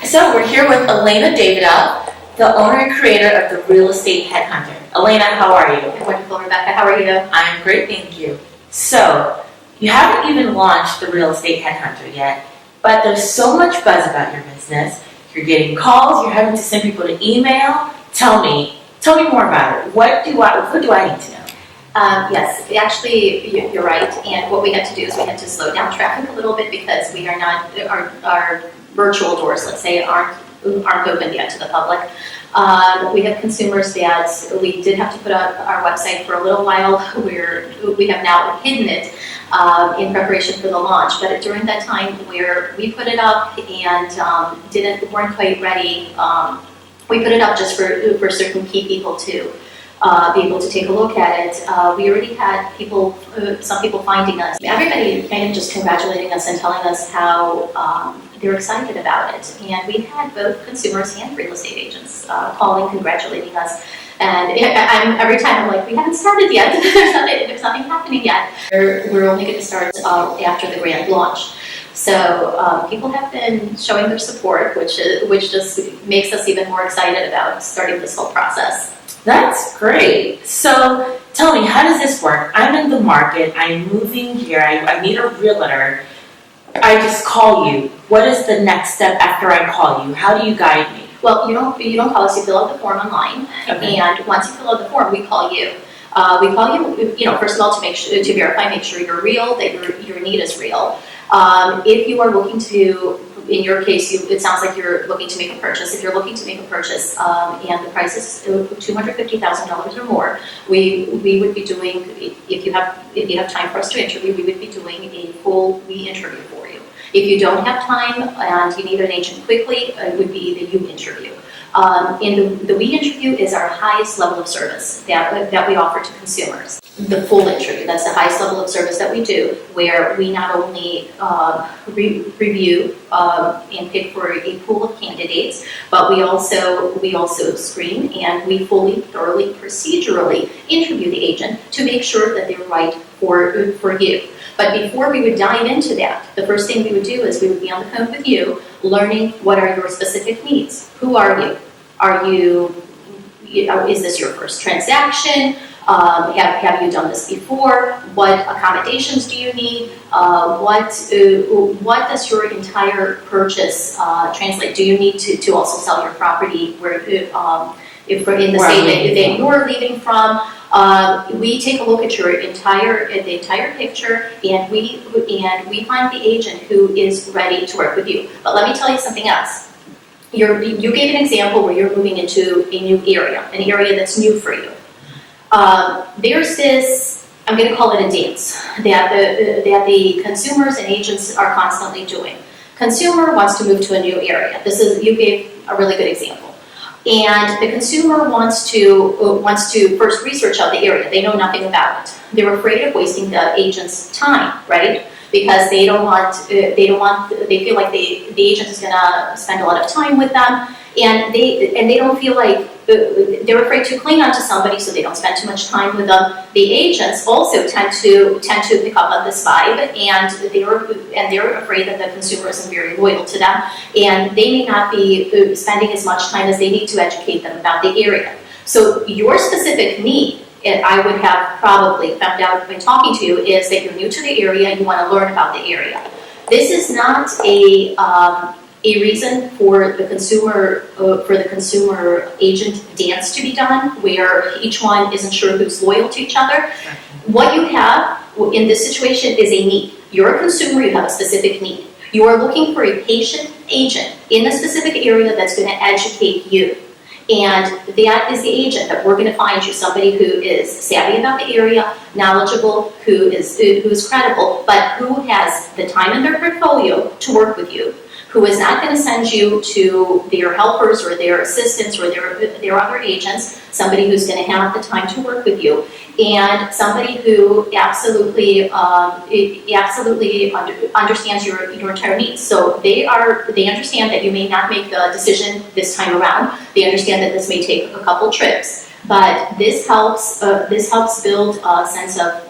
So we're here with Elena Davidoff, the owner and creator of the Real Estate Headhunter. Elena, how are you? Wonderful, Rebecca. How are you? I'm great, thank you. So, you haven't even launched the Real Estate Headhunter yet, but there's so much buzz about your business. You're getting calls, you're having to send people to email. Tell me more about it. What do I need to know? Yes, actually, you're right. And what we had to do is we had to slow down traffic a little bit because we are not, our virtual doors, let's say, aren't open yet to the public. We have consumers that we did have to put up our website for a little while. We have now hidden it in preparation for the launch. But during that time where we put it up and weren't quite ready, we put it up just for certain key people to be able to take a look at it. We already had some people finding us. Everybody kind of just congratulating us and telling us how they're excited about it. And we had both consumers and real estate agents calling, congratulating us. And every time I'm like, we haven't started yet. There's nothing happening yet. We're only going to start after the grand launch. So people have been showing their support, which just makes us even more excited about starting this whole process. That's great. So tell me, how does this work? I'm in the market, I'm moving here, I need a realtor. I just call you. What is the next step after I call you? How do you guide me? Well, you don't call us, you fill out the form online. Okay. And once you fill out the form, we call you. We call you, first of all, to verify, make sure you're real, that your need is real. If you are looking to, in your case, it sounds like you're looking to make a purchase. If you're looking to make a purchase and the price is $250,000 or more, we would be doing, if you have time for us to interview, we would be doing a full re-interview for you. If you don't have time and you need an agent quickly, it would be the you interview. And the we interview is our highest level of service that we offer to consumers. The full interview, that's the highest level of service that we do, where we not only review and pick for a pool of candidates, but we also screen and we fully, thoroughly, procedurally interview the agent to make sure that they're right for you. But before we would dive into that, the first thing we would do is we would be on the phone with you, learning what are your specific needs. Who are you? Is this your first transaction? Have you done this before? What accommodations do you need? What does your entire purchase translate? Do you need to also sell your property if in the state that you're leaving from? We take a look at the entire picture, and we find the agent who is ready to work with you. But let me tell you something else. You gave an example where you're moving into a new area, an area that's new for you. There's this, I'm going to call it a dance, that the consumers and agents are constantly doing. Consumer wants to move to a new area. You gave a really good example. And the consumer wants to first research out the area. They know nothing about it. They're afraid of wasting the agent's time, right? Because they feel like the agent is going to spend a lot of time with them, and they don't feel like they're afraid to cling on to somebody, so they don't spend too much time with them. The agents also tend to pick up on this vibe, and they're afraid that the consumer isn't very loyal to them, and they may not be spending as much time as they need to educate them about the area. So your specific need, and I would have probably found out when talking to you, is that you're new to the area and you want to learn about the area. This is not a reason for the consumer agent dance to be done, where each one isn't sure who's loyal to each other. What you have in this situation is a need. You're a consumer, you have a specific need. You are looking for a patient agent in a specific area that's going to educate you. And that is the agent that we're going to find you, somebody who is savvy about the area, knowledgeable, who is credible, but who has the time in their portfolio to work with you, who is not going to send you to their helpers or their assistants or their other agents, somebody who's going to have the time to work with you, and somebody who absolutely understands your entire needs. So they understand that you may not make the decision this time around. They understand that this may take a couple trips, but this helps build a sense of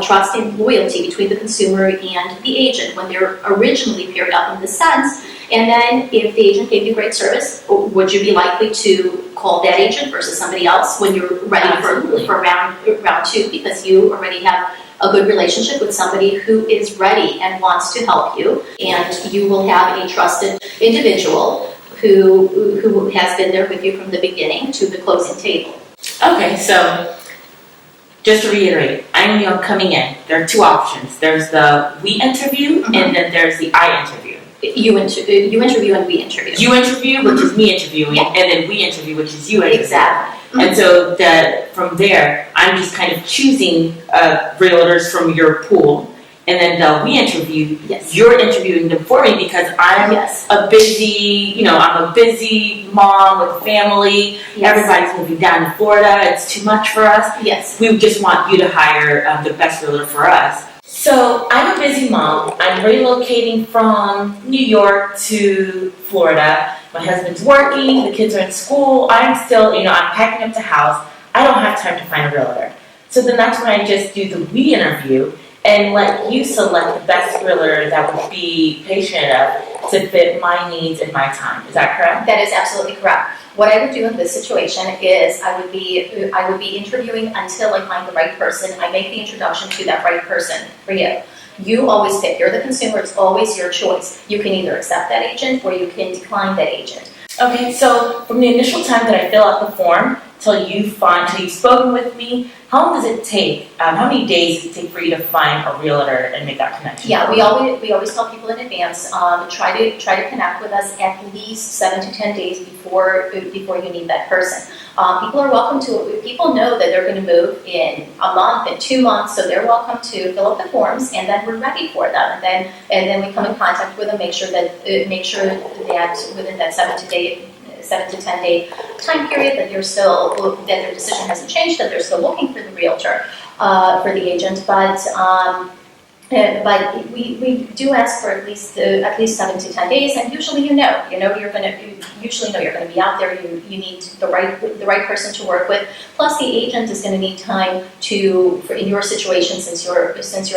trust and loyalty between the consumer and the agent when they're originally paired up, in the sense And then if the agent gave you great service, would you be likely to call that agent versus somebody else when you're ready for round two, because you already have a good relationship with somebody who is ready and wants to help you, and you will have a trusted individual who has been there with you from the beginning to the closing table. Okay, so just to reiterate, I'm young coming in. There are two options. There's the we interview, and then there's the I interview. You interview and we interview. You interview, which is me interviewing, Yeah. and then we interview, which is you interviewing. Exactly. And so from there, I'm just kind of choosing realtors from your pool, and then we interview. Yes. You're interviewing them for me because I'm a busy mom with family. Yes. Everybody's moving down to Florida. It's too much for us. Yes. We just want you to hire the best realtor for us. So I'm a busy mom. I'm relocating from New York to Florida. My husband's working, the kids are in school. I'm still, I'm packing up the house. I don't have time to find a realtor. So then that's when I just do the we interview and let you select the best realtor that would be patient enough to fit my needs and my time. Is that correct? That is absolutely correct. What I would do in this situation is I would be interviewing until I find the right person. I make the introduction to that right person for you. You always pick. You're the consumer. It's always your choice. You can either accept that agent or you can decline that agent. Okay, so from the initial time that I fill out the form till you've spoken with me, how long does it take? How many days does it take for you to find a realtor and make that connection? Yeah, we always tell people in advance. Try to connect with us at least 7 to 10 days before you need that person. People know that they're going to move in a month, in 2 months, so they're welcome to fill out the forms, and then we're ready for them. And then we come in contact with them, make sure that within that 7 to 10 day time period that their decision hasn't changed, that they're still looking for the realtor, for the agent, but we do ask for at least 7 to 10 days, and usually you're going to be out there. You need the right person to work with. Plus, the agent is going to need time in your situation, since you're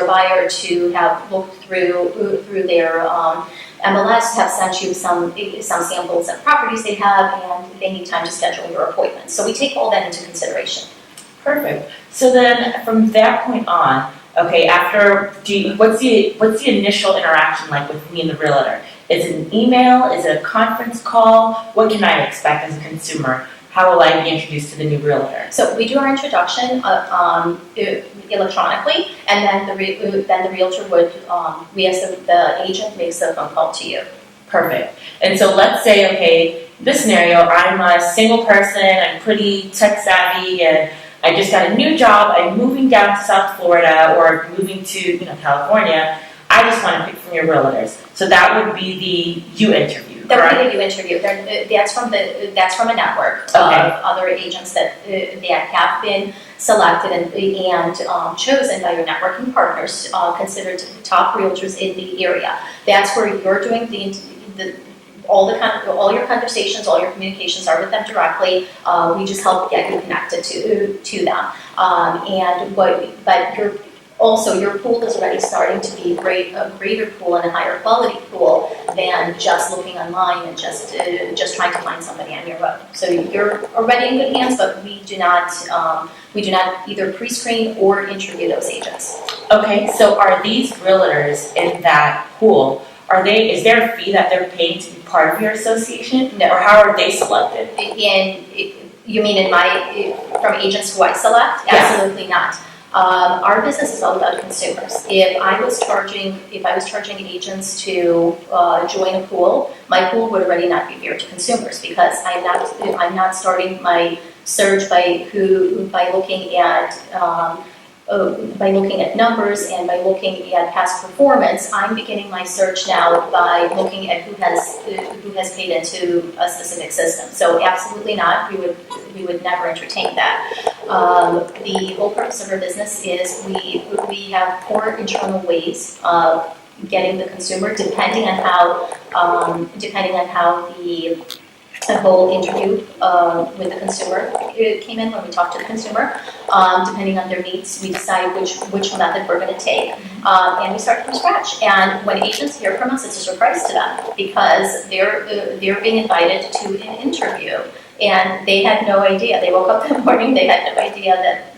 a buyer, to have looked through their MLS, have sent you some samples of properties they have, and they need time to schedule your appointment. So we take all that into consideration. Perfect. So then, from that point on, okay, what's the initial interaction like with me and the realtor? Is it an email? Is it a conference call? What can I expect as a consumer? How will I be introduced to the new realtor? So we do our introduction electronically, and then the realtor would, the agent makes a phone call to you. Perfect. And so let's say, okay, this scenario, I'm a single person, I'm pretty tech savvy, and I just got a new job, I'm moving down to South Florida or moving to California. I just want to pick from your realtors. So that would be the you interview, correct? That would be the you interview. That's from a network of other agents that have been selected and chosen by your networking partners, considered top realtors in the area. That's where you're doing all your conversations, all your communications are with them directly. We just help get you connected to them. Your pool is already starting to be a greater pool and a higher quality pool than just looking online and just trying to find somebody on your own. So you're already in good hands, but we do not either pre-screen or interview those agents. Okay, so are these realtors in that pool? Is there a fee that they're paying to be part of your association? No. Or how are they selected? You mean from agents who I select? Yeah. Absolutely not. Our business is all about consumers. If I was charging agents to join a pool, my pool would already not be fair to consumers, because I'm not starting my search by looking at numbers and by looking at past performance. I'm beginning my search now by looking at who has paid into a specific system. So absolutely not. We would never entertain that. The whole purpose of our business is we have core internal ways of getting the consumer, depending on how a whole interview with the consumer. It came in when we talked to the consumer. Depending on their needs, we decide which method we're going to take, and we start from scratch. And when agents hear from us, it's a surprise to them because they're being invited to an interview, and they had no idea. They woke up that morning, they had no idea that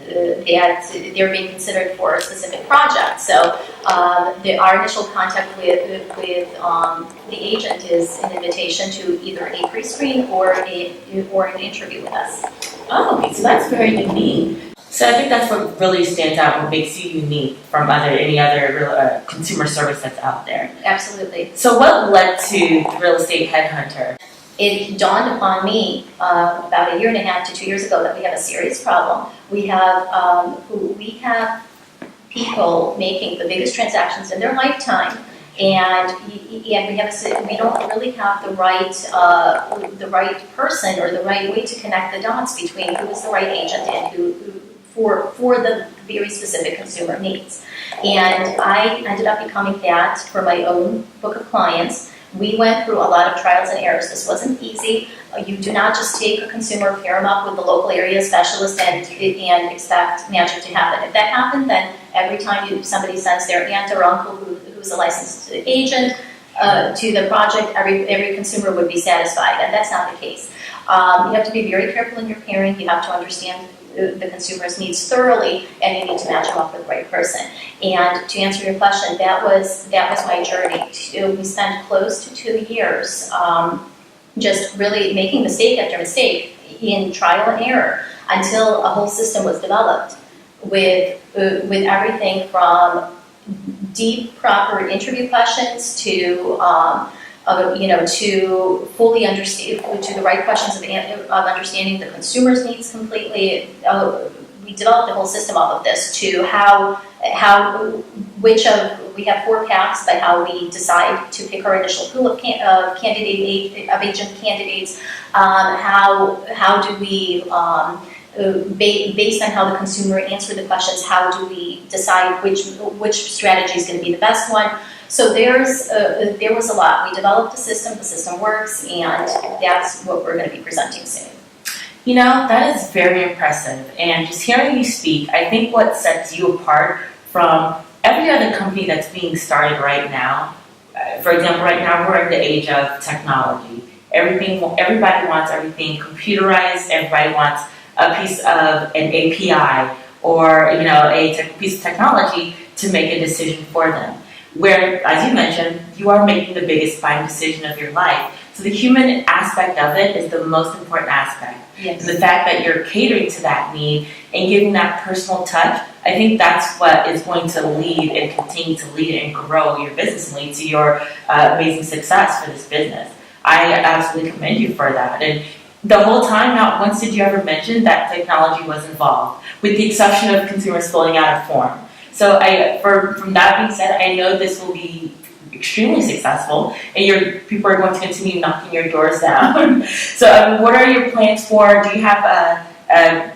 they're being considered for a specific project. So our initial contact with the agent is an invitation to either a pre-screen or an interview with us. Oh, okay, so that's very unique. So I think that's what really stands out, what makes you unique from any other consumer service that's out there. Absolutely. So what led to Real Estate Headhunter? It dawned upon me about 1.5 to 2 years ago that we have a serious problem. We have people making the biggest transactions in their lifetime, and we don't really have the right person or the right way to connect the dots between who is the right agent and who for the very specific consumer needs. And I ended up becoming that for my own book of clients. We went through a lot of trials and errors. This wasn't easy. You do not just take a consumer, pair them up with the local area specialist and expect magic to happen. If that happened, then every time somebody sends their aunt or uncle who's a licensed agent to the project, every consumer would be satisfied, and that's not the case. You have to be very careful in your pairing. You have to understand the consumer's needs thoroughly, and you need to match them up with the right person. And to answer your question, that was my journey. We spent close to 2 years just really making mistake after mistake in trial and error until a whole system was developed with everything from deep, proper interview questions to to fully understand, to the right questions of understanding the consumer's needs completely. We developed a whole system off of this to we have 4 paths by how we decide to pick our initial pool of agent candidates. How do we based on how the consumer answered the questions, how do we decide which strategy is going to be the best one? So there was a lot. We developed a system, the system works, and that's what we're going to be presenting soon. You know, that is very impressive. And just hearing you speak, I think what sets you apart from every other company that's being started right now, for example, right now we're in the age of technology. Everybody wants everything computerized. Everybody wants a piece of an API or a piece of technology to make a decision for them. Where, as you mentioned, you are making the biggest buying decision of your life. So the human aspect of it is the most important aspect. Yes. And the fact that you're catering to that need and giving that personal touch, I think that's what is going to lead and continue to lead and grow your business and lead to your amazing success for this business. I absolutely commend you for that. And the whole time, not once did you ever mention that technology was involved, with the exception of consumers filling out a form. So from that being said, I know this will be extremely successful, and people are going to continue knocking your doors down. So what are your plans for? Do you have a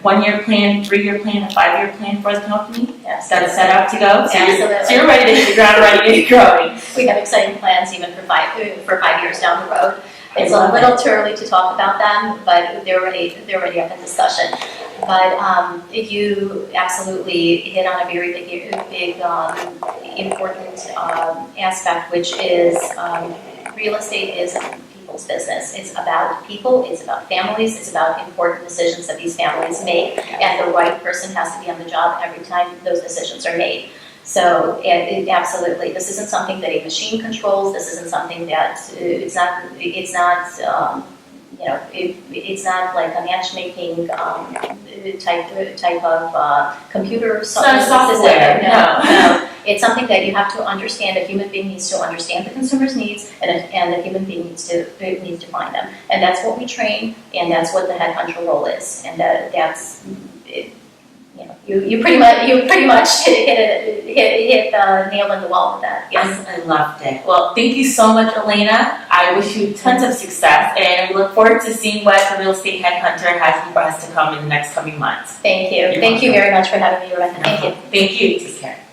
1-year plan, 3-year plan, a 5-year plan for the company? Yes. That's set up to go? Absolutely. So you're ready to hit the ground running and growing. We have exciting plans even for 5 years down the road. It's I love a little too early to talk about them, but they're already up in discussion. But you absolutely hit on a very big important aspect, which is real estate is people's business. It's about people, it's about families, it's about important decisions that these families make, and the right person has to be on the job every time those decisions are made. So absolutely, this isn't something that a machine controls. This isn't something that it's not like a matchmaking type of computer. It's not a software. No. It's something that you have to understand. A human being needs to understand the consumer's needs, and the human being needs to find them. And that's what we train, and that's what the headhunter role is. And that's. You pretty much hit the nail in the wall with that. Yes, I loved it. Well, thank you so much, Elena. I wish you tons of success, and we look forward to seeing what the Real Estate Headhunter has to come in the next coming months. Thank you. Thank you very much for having me, Rebecca. Thank you. Thank you. Take care.